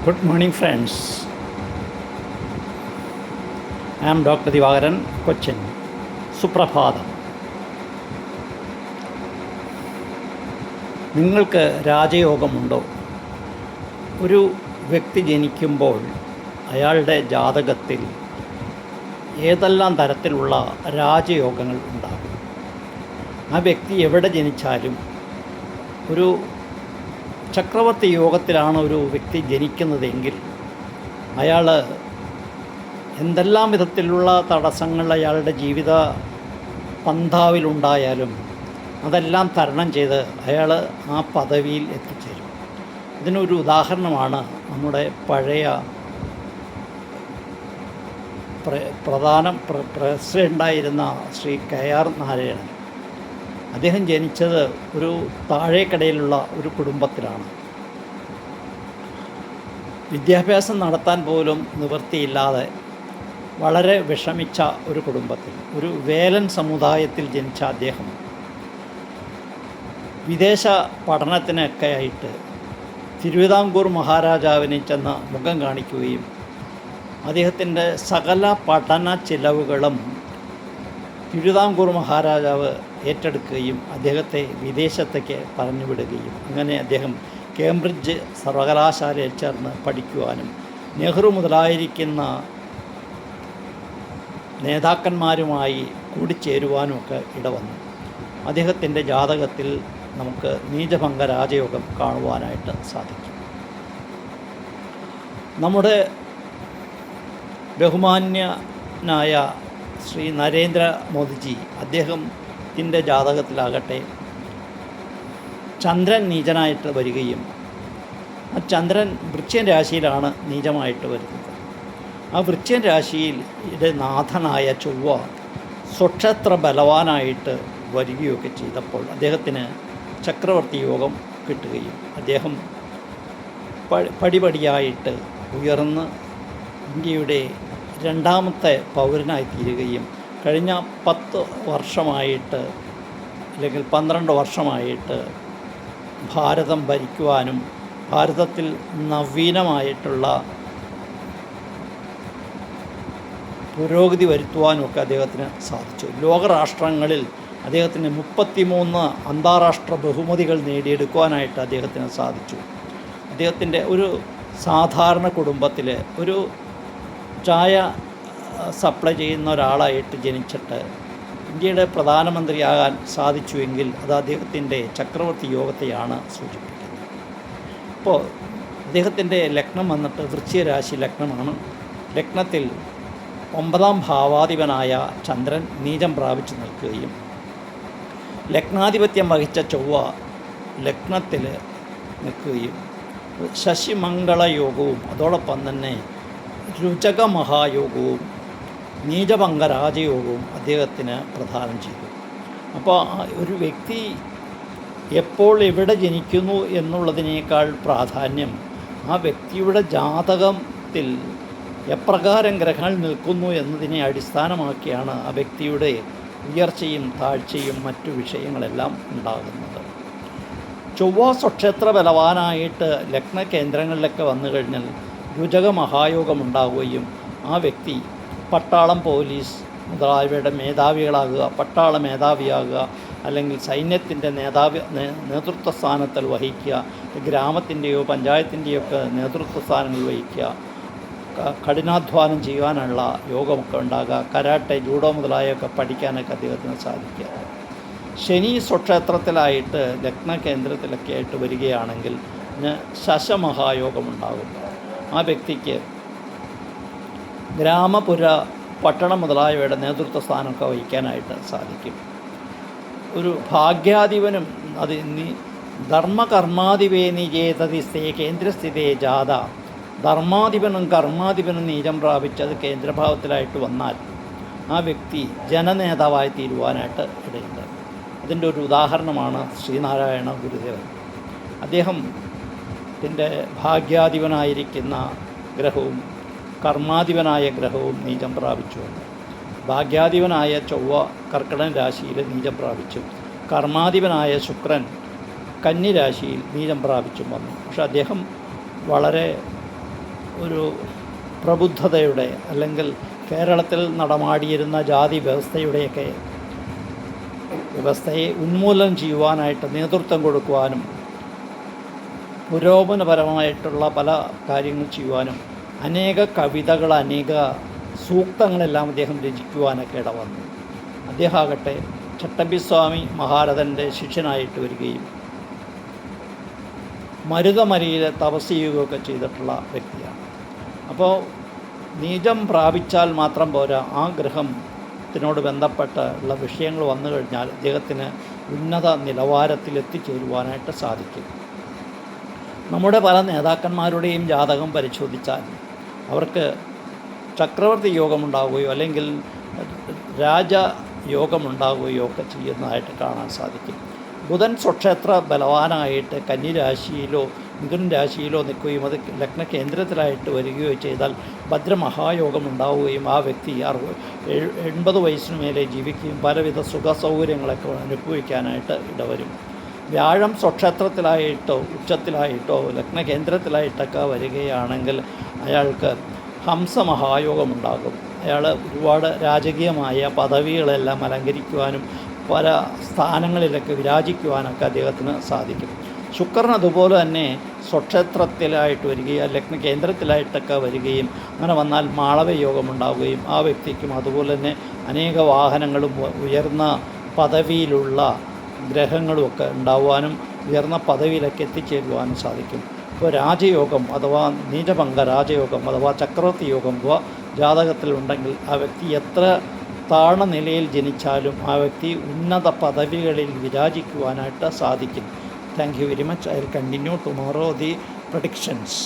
Good morning, friends. I am Dr. Divagaran, Cochin. സുപ്രഭാതം. നിങ്ങൾക്ക് രാജയോഗമുണ്ടോ? ഒരു വ്യക്തി ജനിക്കുമ്പോൾ അയാളുടെ ജാതകത്തിൽ ഏതെല്ലാം തരത്തിലുള്ള രാജയോഗങ്ങൾ ഉണ്ടാകും? ആ വ്യക്തി എവിടെ ജനിച്ചാലും ഒരു ചക്രവർത്തി യോഗത്തിലാണ് ഒരു വ്യക്തി ജനിക്കുന്നതെങ്കിൽ അയാൾ എന്തെല്ലാം വിധത്തിലുള്ള തടസ്സങ്ങൾ അയാളുടെ ജീവിത പന്ഥാവിലുണ്ടായാലും അതെല്ലാം തരണം ചെയ്ത് അയാൾ ആ പദവിയിൽ എത്തിച്ചേരും. ഇതിനൊരു ഉദാഹരണമാണ് നമ്മുടെ പഴയ പ്രധാന പ്രസിഡൻ്റായിരുന്ന ശ്രീ KR നാരായണൻ. അദ്ദേഹം ജനിച്ചത് ഒരു താഴേക്കടയിലുള്ള ഒരു കുടുംബത്തിലാണ്. വിദ്യാഭ്യാസം നടത്താൻ പോലും നിവൃത്തിയില്ലാതെ വളരെ വിഷമിച്ച ഒരു കുടുംബത്തിൽ, ഒരു വേലൻ സമുദായത്തിൽ ജനിച്ച അദ്ദേഹം വിദേശ പഠനത്തിനൊക്കെ ആയിട്ട് തിരുവിതാംകൂർ മഹാരാജാവിനെ ചെന്ന് മുഖം കാണിക്കുകയും അദ്ദേഹത്തിൻ്റെ സകല പഠന ചിലവുകളും തിരുവിതാംകൂർ മഹാരാജാവ് ഏറ്റെടുക്കുകയും അദ്ദേഹത്തെ വിദേശത്തേക്ക് പറഞ്ഞുവിടുകയും അങ്ങനെ അദ്ദേഹം കേംബ്രിഡ്ജ് സർവകലാശാലയിൽ ചേർന്ന് പഠിക്കുവാനും നെഹ്റു മുതലായിരിക്കുന്ന നേതാക്കന്മാരുമായി കൂടിച്ചേരുവാനുമൊക്കെ ഇടവന്നു. അദ്ദേഹത്തിൻ്റെ ജാതകത്തിൽ നമുക്ക് നീചഭംഗ രാജയോഗം കാണുവാനായിട്ട് സാധിക്കും. നമ്മുടെ ബഹുമാന്യനായ ശ്രീ നരേന്ദ്ര മോദിജി, അദ്ദേഹത്തിൻ്റെ ജാതകത്തിലാകട്ടെ ചന്ദ്രൻ നീചനായിട്ട് വരികയും ആ ചന്ദ്രൻ വൃശ്ചിക രാശിയിലാണ് നീചമായിട്ട് വരുന്നത്. ആ വൃശ്ചിക രാശിയുടെ നാഥനായ ചൊവ്വ സ്വക്ഷേത്ര ബലവാനായിട്ട് വരികയൊക്കെ ചെയ്തപ്പോൾ അദ്ദേഹത്തിന് ചക്രവർത്തി യോഗം കിട്ടുകയും അദ്ദേഹം പടിപടിയായിട്ട് ഉയർന്ന് ഇന്ത്യയുടെ രണ്ടാമത്തെ പൗരനായി തീരുകയും കഴിഞ്ഞ 10 വർഷമായിട്ട് അല്ലെങ്കിൽ 12 വർഷമായിട്ട് ഭാരതം ഭരിക്കുവാനും ഭാരതത്തിൽ നവീനമായിട്ടുള്ള പുരോഗതി വരുത്തുവാനുമൊക്കെ അദ്ദേഹത്തിന് സാധിച്ചു. ലോകരാഷ്ട്രങ്ങളിൽ അദ്ദേഹത്തിന് 33 അന്താരാഷ്ട്ര ബഹുമതികൾ നേടിയെടുക്കുവാനായിട്ട് അദ്ദേഹത്തിന് സാധിച്ചു. അദ്ദേഹത്തിൻ്റെ ഒരു സാധാരണ കുടുംബത്തിൽ ഒരു ചായ സപ്ലൈ ചെയ്യുന്ന ഒരാളായിട്ട് ജനിച്ചിട്ട് ഇന്ത്യയുടെ പ്രധാനമന്ത്രിയാകാൻ സാധിച്ചുവെങ്കിൽ അത് അദ്ദേഹത്തിൻ്റെ ചക്രവർത്തി യോഗത്തെയാണ് സൂചിപ്പിക്കുന്നത്. അപ്പോൾ അദ്ദേഹത്തിൻ്റെ ലഗ്നം വന്നിട്ട് വൃശ്ചിക രാശി ലഗ്നമാണ്. ലഗ്നത്തിൽ 9ാം ഭാവാധിപനായ ചന്ദ്രൻ നീചം പ്രാപിച്ചു നിൽക്കുകയും ലഗ്നാധിപത്യം വഹിച്ച ചൊവ്വ ലഗ്നത്തിൽ നിൽക്കുകയും ശശിമംഗള യോഗവും അതോടൊപ്പം തന്നെ രുചക മഹായോഗവും നീചഭംഗ രാജയോഗവും അദ്ദേഹത്തിന് പ്രദാനം ചെയ്തു. അപ്പോൾ ഒരു വ്യക്തി എപ്പോൾ എവിടെ ജനിക്കുന്നു എന്നുള്ളതിനേക്കാൾ പ്രാധാന്യം ആ വ്യക്തിയുടെ ജാതകത്തിൽ എപ്രകാരം ഗ്രഹങ്ങൾ നിൽക്കുന്നു എന്നതിനെ അടിസ്ഥാനമാക്കിയാണ് ആ വ്യക്തിയുടെ ഉയർച്ചയും താഴ്ചയും മറ്റു വിഷയങ്ങളെല്ലാം ഉണ്ടാകുന്നത്. ചൊവ്വ സ്വക്ഷേത്ര ബലവാനായിട്ട് ലഗ്ന കേന്ദ്രങ്ങളിലൊക്കെ വന്നു കഴിഞ്ഞാൽ രുചക മഹായോഗം ഉണ്ടാവുകയും ആ വ്യക്തി പട്ടാളം, പോലീസ് മുതലായവയുടെ മേധാവികളാകുക, പട്ടാള മേധാവിയാകുക, അല്ലെങ്കിൽ സൈന്യത്തിൻ്റെ നേതൃത്വ സ്ഥാനത്തിൽ വഹിക്കുക, ഗ്രാമത്തിൻ്റെയോ പഞ്ചായത്തിൻ്റെയോ ഒക്കെ നേതൃത്വ സ്ഥാനങ്ങൾ വഹിക്കുക, കഠിനാധ്വാനം ചെയ്യുവാനുള്ള യോഗമൊക്കെ ഉണ്ടാകുക, കരാട്ടെ, ജൂഡോ മുതലായൊക്കെ പഠിക്കാനൊക്കെ അദ്ദേഹത്തിന് സാധിക്കുക. ശനി സ്വക്ഷേത്രത്തിലായിട്ട് ലഗ്ന കേന്ദ്രത്തിലൊക്കെ ആയിട്ട് വരികയാണെങ്കിൽ ശശമഹായോഗമുണ്ടാകും. ആ വ്യക്തിക്ക് ഗ്രാമപുര, പട്ടണം മുതലായവയുടെ നേതൃത്വ സ്ഥാനമൊക്കെ വഹിക്കാനായിട്ട് സാധിക്കും. ഒരു ഭാഗ്യാധിപനും അത് ധർമ്മകർമാധിപേ നിജേതതി സ്ഥേ കേന്ദ്രസ്ഥിതേ ജാത, ധർമാധിപനും കർമാധിപനും നീചം പ്രാപിച്ചത് കേന്ദ്രഭാവത്തിലായിട്ട് വന്നാൽ ആ വ്യക്തി ജനനേതാവായി തീരുവാനായിട്ട് ഇടയുണ്ട്. അതിൻ്റെ ഒരു ഉദാഹരണമാണ് ശ്രീനാരായണ ഗുരുദേവൻ. അദ്ദേഹത്തിൻ്റെ ഭാഗ്യാധിപനായിരിക്കുന്ന ഗ്രഹവും കർമാധിപനായ ഗ്രഹവും നീചം പ്രാപിച്ചു. ഭാഗ്യാധിപനായ ചൊവ്വ കർക്കിടക രാശിയിൽ നീചം പ്രാപിച്ചു. കർമാധിപനായ ശുക്രൻ കന്നി രാശിയിൽ നീചം പ്രാപിച്ചും വന്നു. പക്ഷെ അദ്ദേഹം വളരെ ഒരു പ്രബുദ്ധതയുടെ അല്ലെങ്കിൽ കേരളത്തിൽ നടമാടിയിരുന്ന ജാതി വ്യവസ്ഥയെ ഉന്മൂലനം ചെയ്യുവാനായിട്ട് നേതൃത്വം കൊടുക്കുവാനും പുരോഗമനപരമായിട്ടുള്ള പല കാര്യങ്ങൾ ചെയ്യുവാനും അനേക കവിതകൾ, അനേക സൂക്തങ്ങളെല്ലാം അദ്ദേഹം രചിക്കുവാനൊക്കെ ഇടവന്നു. അദ്ദേഹമാകട്ടെ ചട്ടമ്പിസ്വാമി മഹാരഥൻ്റെ ശിഷ്യനായിട്ട് വരികയും മരുതമലയിൽ തപസ് ചെയ്യുകയൊക്കെ ചെയ്തിട്ടുള്ള വ്യക്തിയാണ്. അപ്പോൾ നീചം പ്രാപിച്ചാൽ മാത്രം പോരാ, ആ ഗ്രഹത്തിനോട് ബന്ധപ്പെട്ടുള്ള വിഷയങ്ങൾ വന്നു കഴിഞ്ഞാൽ അദ്ദേഹത്തിന് ഉന്നത നിലവാരത്തിൽ എത്തിച്ചേരുവാനായിട്ട് സാധിക്കും. നമ്മുടെ പല നേതാക്കന്മാരുടെയും ജാതകം പരിശോധിച്ചാൽ അവർക്ക് ചക്രവർത്തി യോഗമുണ്ടാവുകയോ അല്ലെങ്കിൽ രാജയോഗമുണ്ടാവുകയോ ഒക്കെ ചെയ്യുന്നതായിട്ട് കാണാൻ സാധിക്കും. ബുധൻ സ്വക്ഷേത്ര ബലവാനായിട്ട് കന്നിരാശിയിലോ മിഥുൻ രാശിയിലോ നിൽക്കുകയും അത് ലഗ്നകേന്ദ്രത്തിലായിട്ട് വരികയോ ചെയ്താൽ ഭദ്രമഹായോഗം ഉണ്ടാവുകയും ആ വ്യക്തി 80 വയസ്സിന് മേലെ ജീവിക്കുകയും പലവിധ സുഖ സൗകര്യങ്ങളൊക്കെ അനുഭവിക്കാനായിട്ട് ഇടവരും. വ്യാഴം സ്വക്ഷേത്രത്തിലായിട്ടോ ഉച്ചത്തിലായിട്ടോ ലഗ്നകേന്ദ്രത്തിലായിട്ടൊക്കെ വരികയാണെങ്കിൽ അയാൾക്ക് ഹംസമഹായോഗമുണ്ടാകും. അയാൾ ഒരുപാട് രാജകീയമായ പദവികളെല്ലാം അലങ്കരിക്കുവാനും പല സ്ഥാനങ്ങളിലൊക്കെ വിരാജിക്കുവാനൊക്കെ അദ്ദേഹത്തിന് സാധിക്കും. ശുക്രൻ അതുപോലെ തന്നെ സ്വക്ഷേത്രത്തിലായിട്ട് വരികയും ലഗ്നകേന്ദ്രത്തിലായിട്ടൊക്കെ വരികയും അങ്ങനെ വന്നാൽ മാളവയോഗമുണ്ടാവുകയും ആ വ്യക്തിക്കും അതുപോലെ തന്നെ അനേക വാഹനങ്ങളും ഉയർന്ന പദവിയിലുള്ള ഗ്രഹങ്ങളുമൊക്കെ ഉണ്ടാവാനും ഉയർന്ന പദവിയിലൊക്കെ എത്തിച്ചേരുവാനും സാധിക്കും. ഇപ്പോൾ രാജയോഗം അഥവാ നീചഭംഗ രാജയോഗം അഥവാ ചക്രവർത്തി യോഗം ജാതകത്തിലുണ്ടെങ്കിൽ ആ വ്യക്തി എത്ര താഴ്ന്ന നിലയിൽ ജനിച്ചാലും ആ വ്യക്തി ഉന്നത പദവികളിൽ വിരാജിക്കുവാനായിട്ട് സാധിക്കും. Thank you very much. I will continue tomorrow the predictions.